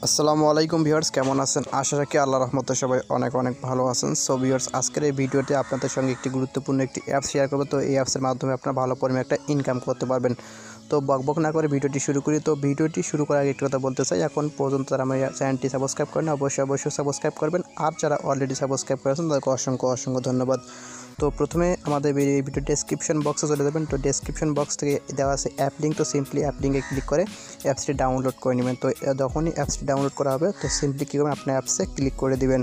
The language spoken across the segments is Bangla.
আসসালামু আলাইকুম ভিউয়ার্স, কেমন আছেন? আশা রাখি আল্লাহর রহমতে সবাই অনেক ভালো আছেন। সো ভিউয়ার্স, আজকের এই ভিডিওতে আপনাদের সঙ্গে একটি গুরুত্বপূর্ণ একটি অ্যাপ শেয়ার করব। তো এই অ্যাপসের মাধ্যমে আপনারা ভালো পরিমাণে একটা ইনকাম করতে পারবেন। তো বকবক না করে ভিডিওটি শুরু করি। তো ভিডিওটি শুরু করার আগে একটি কথা বলতে চাই, এখন পর্যন্ত যারা আমার চ্যানেলটি সাবস্ক্রাইব করেন অবশ্যই সাবস্ক্রাইব করবেন, আর যারা অলরেডি সাবস্ক্রাইব করেছেন তাদেরকে অসংখ্য ধন্যবাদ। তো প্রথমে আমাদের এই ভিডিও ডেসক্রিপশন বক্সে চলে যাবেন। তো ডেসক্রিপশন বক্স থেকে দেওয়া আছে অ্যাপ লিঙ্ক। তো সিম্পলি অ্যাপ লিঙ্কে ক্লিক করে অ্যাপসটি ডাউনলোড করে নেবেন। তো যখনই অ্যাপসটি ডাউনলোড করা হবে তো সিম্পলি কী করবেন, আপনার অ্যাপসে ক্লিক করে দিবেন।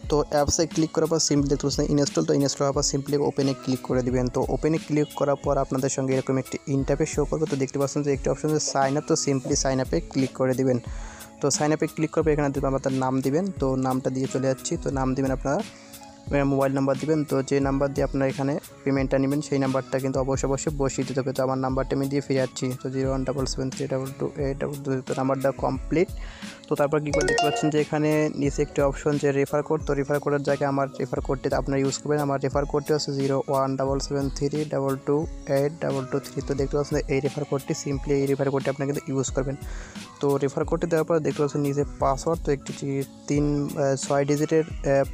তো অ্যাপসে ক্লিক করার পর সিম্পলি দেখতে পাচ্ছেন ইনস্টল। তো ইনস্টল হওয়ার পর সিম্পলি ওপেনে ক্লিক করে দিবেন। তো ওপেনে ক্লিক করার পর আপনাদের সঙ্গে এরকম একটি ইন্টারফেস শো করবে। তো দেখতে পাচ্ছেন যে একটি অপশন আছে সাইন আপ। তো সিম্পলি সাইন আপে ক্লিক করে দিবেন। তো সাইন আপে ক্লিক করবে, এখানে আপনার নাম দিবেন। তো নামটা দিয়ে চলে যাচ্ছি। তো নাম দিবেন, আপনারা মোবাইল নাম্বার দিবেন। তো যে নাম্বার দিয়ে আপনারা এখানে পেমেন্টটা নেবেন সেই নাম্বারটা কিন্তু অবশ্যই বসিয়ে দিতে হবে। তো আমার নাম্বারটা আমি দিয়ে ফিরে যাচ্ছি। তো 017732282 তো নাম্বারটা কমপ্লিট। তো তারপর কী করে দেখতে পাচ্ছেন যে এখানে নিচে একটি অপশন যে রেফার কোড। তো রেফার কোডের জায়গায় আমার রেফার কোডটি আপনারা ইউজ করবেন। আমার রেফার কোডটি হচ্ছে 01773228283। তো দেখতে পাচ্ছেন এই রেফার কোডটি, সিম্পলি এই রেফার কোডটি আপনারা কিন্তু ইউজ করবেন। তো রেফার কোডটি দেওয়ার পর দেখতে পাচ্ছেন নিচে পাসওয়ার্ড। তো একটি 6 ডিজিটের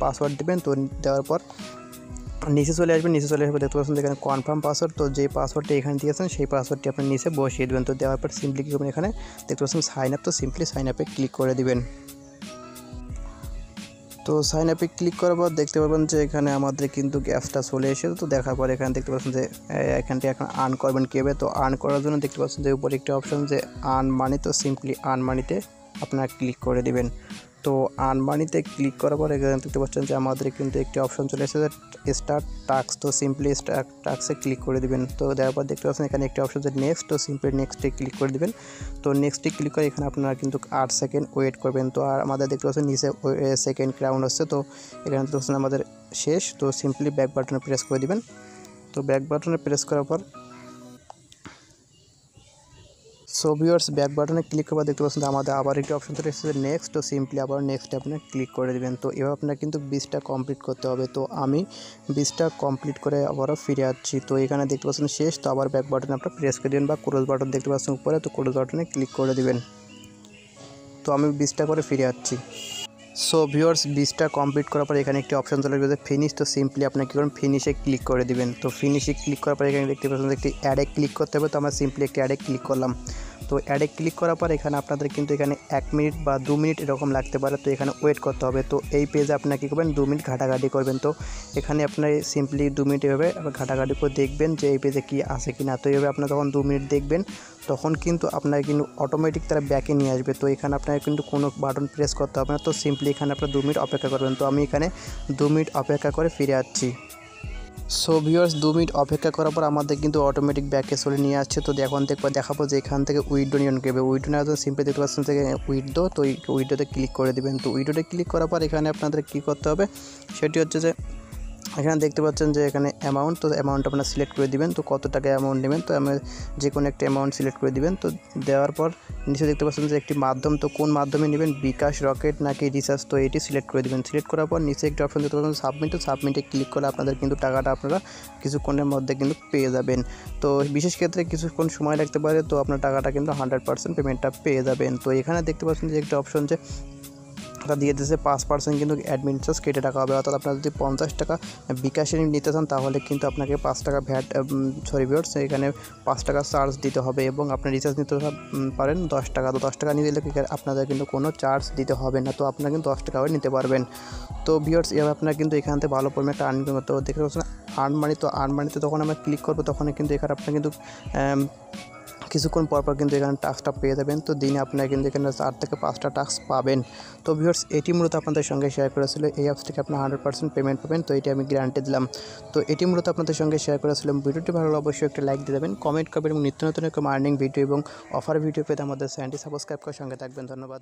পাসওয়ার্ড দেবেন। তো দেওয়ার পর নিচে চলে আসবেন। নিচে চলে আসবে দেখতে পাচ্ছেন এখানে কনফার্ম পাসওয়ার্ড। তো যে পাসওয়ার্ডটি এখানে দিয়েছেন সেই পাসওয়ার্ডটি আপনি নিচে বসিয়ে দেবেন। তো দেওয়ার পর সিম্পলি কী করবেন, এখানে দেখতে পাচ্ছেন সাইন আপ। তো সিম্পলি সাইন আপে ক্লিক করে দিবেন। তো সাইন আপে ক্লিক করার পর দেখতে পাবেন যে এখানে আমাদের কিন্তু অ্যাপসটা চলে এসেছে। তো দেখার পর এখানে দেখতে পাচ্ছেন যে এখানটি এখন আর্ন করবেন কীভাবে। তো আর্ন করার জন্য দেখতে পাচ্ছেন যে উপরে একটি অপশন যে আর্ন মানি। তো সিম্পলি আর্ন মানিতে আপনারা ক্লিক করে দিবেন। তো আর্ন মানিতে ক্লিক করার পর এখানে দেখতে পাচ্ছেন যে আমাদের কিন্তু একটি অপশন চলে এসেছে স্টার্ট টাস্ক। তো সিম্পলি স্টার্ট টাস্কে ক্লিক করে দিবেন। তো দেওয়ার পর দেখতে পাচ্ছেন এখানে একটি অপশন যে নেক্সট। তো সিম্পলি নেক্সটে ক্লিক করে দিবেন। তো নেক্সটে ক্লিক করে এখানে আপনারা কিন্তু 8 সেকেন্ড ওয়েট করবেন। তো আর আমাদের দেখতে পাচ্ছেন নিচে সেকেন্ড ক্রাউন্ড হচ্ছে। তো এখানে দেখতে পাচ্ছেন আমাদের শেষ। তো সিম্পলি ব্যাক বাটনে প্রেস করে দিবেন। তো ব্যাক বাটনে প্রেস করার পর ভিউয়ার্স ব্যাক বাটনে ক্লিক করার দেখতে পাচ্ছেন আমাদের আবার একটি অপশন চলে এসেছে নেক্সট। তো সিম্পলি আবার নেক্সটে আপনি ক্লিক করে দেবেন। তো এভাবে আপনার কিন্তু 20টা কমপ্লিট করতে হবে। তো আমি 20টা কমপ্লিট করে আবারও ফিরে আসছি। তো এখানে দেখতে পাচ্ছেন শেষ। তো আবার ব্যাক বাটনে আপনার প্রেস করে দেবেন বা ক্লোজ বাটন দেখতে পাচ্ছেন উপরে। তো ক্লোজ বাটনে ক্লিক করে দেবেন। তো আমি 20টা করে ফিরে আসছি। ভিউয়ার্স 20টা কমপ্লিট করার পর এখানে একটি অপশন চলে আসবে ফিনিশ। তো সিম্পলি আপনি কী করুন, ফিনিশে ক্লিক করে দিবেন। তো ফিনিশে ক্লিক করার পর এখানে দেখতে পাচ্ছেন একটি অ্যাডে ক্লিক করতে হবে। তো আমরা সিম্পলি একটি অ্যাডে ক্লিক করলাম। তো অ্যাডে ক্লিক করার পর এখানে আপনাদের কিন্তু এখানে 1 মিনিট বা 2 মিনিট এরকম লাগতে পারে। তো এখানে ওয়েট করতে হবে। তো এই পেজে আপনারা কী করবেন, 2 মিনিট ঘাটাঘাটি করবেন। তো এখানে আপনার সিম্পলি 2 মিনিট এভাবে ঘাটাঘাটি করে দেখবেন যে এই পেজে কী আছে কি না। তো এইভাবে আপনারা যখন 2 মিনিট দেখবেন তখন কিন্তু আপনার কিন্তু অটোমেটিক তারা ব্যাকে নিয়ে আসবে। তো এখানে আপনার কিন্তু কোনো বাটন প্রেস করতে হবে না। তো সিম্পলি এখানে আপনার 2 মিনিট অপেক্ষা করবেন। তো আমি এখানে 2 মিনিট অপেক্ষা করে ফিরে আসছি। ভিউয়ার্স 2 মিনিট অপেক্ষা করার পর আমাদের কিন্তু অটোমেটিক ব্যাকে চলে নিয়ে আসছে। তো এখন দেখাবো যে এখান থেকে উইথড্র নিয়ে নেবে। উইথড্র নেওয়ার জন্য সিম্পলি দেখতে পাচ্ছেন যে উইথড্র। তো উইথড্রতে ক্লিক করে দেবেন। তো উইথড্রতে ক্লিক করার পর এখানে আপনাদের কী করতে হবে সেটি হচ্ছে যে এখানে দেখতে পাচ্ছেন যে এখানে অ্যামাউন্ট। তো অ্যামাউন্ট আপনারা সিলেক্ট করে দিবেন। তো কত টাকা অ্যামাউন্ট নেবেন। তো আমি যে কোনো একটা অ্যামাউন্ট সিলেক্ট করে দিবেন। তো দেওয়ার পর নিচে দেখতে পাচ্ছেন যে একটি মাধ্যম। তো কোন মাধ্যমে নেবেন, বিকাশ, রকেট নাকি রিচার্জ। তো এটি সিলেক্ট করে দিবেন। সিলেক্ট করার পর নিচে একটি অপশন দেখতে পাচ্ছেন সাবমিট। তো সাবমিটে ক্লিক করলে আপনাদের কিন্তু টাকাটা আপনারা কিছুক্ষণের মধ্যে কিন্তু পেয়ে যাবেন। তো বিশেষ ক্ষেত্রে কিছুক্ষণ সময় লাগতে পারে। তো আপনার টাকাটা কিন্তু 100% পেমেন্টটা পেয়ে যাবেন। তো এখানে দেখতে পাচ্ছেন যে একটা অপশন যে দিয়ে দিয়েছে 5% কিন্তু অ্যাডমিন চার্জ কেটে টাকা হবে। অর্থাৎ আপনারা যদি 50 টাকা বিকাশে নিতে চান তাহলে কিন্তু আপনাকে 5 টাকা ভ্যাট ভিউয়ার্স এখানে 5 টাকা চার্জ দিতে হবে। এবং আপনি রিচার্জ নিতে পারেন 10 টাকা। তো 10 টাকা নিয়ে দিলে আপনাদের কিন্তু কোনো চার্জ দিতে হবে না। তো আপনারা কিন্তু 10 টাকা করে নিতে পারবেন। তো ভিউয়ার্স এভাবে আপনারা কিন্তু এখান থেকে ভালো পরিমাণে একটা আর্নিং করতে হবে। দেখতে পাচ্ছেন আর্ন মানি। তো আর্ন মানিতে যখন আমরা ক্লিক করবো তখন কিন্তু এখানে আপনার কিন্তু কিছুক্ষণ পর কিন্তু এখানে টাস্কটা পেয়ে যাবেন। তো দিনে আপনারা কিন্তু এখানে 4 থেকে 5টা টাস্ক পাবেন। তো ভিউয়ার্স এটি মূলত আপনাদের সঙ্গে শেয়ার করেছিল। এই অ্যাপস থেকে আপনার 100% পেমেন্ট পাবেন। তো এটি আমি গ্যারান্টি দিলাম। তো এটি মূলত আপনাদের সঙ্গে শেয়ার করেছিলাম। ভিডিওটি ভালো লাগলে অবশ্যই একটা লাইক দিয়ে দেবেন, কমেন্ট করবেন এবং নিত্য নতুন এরকম আর্নিং ভিডিও এবং অফার ভিডিও পেতে আমাদের চ্যানেলটি সাবস্ক্রাইব করে সঙ্গে থাকবেন। ধন্যবাদ।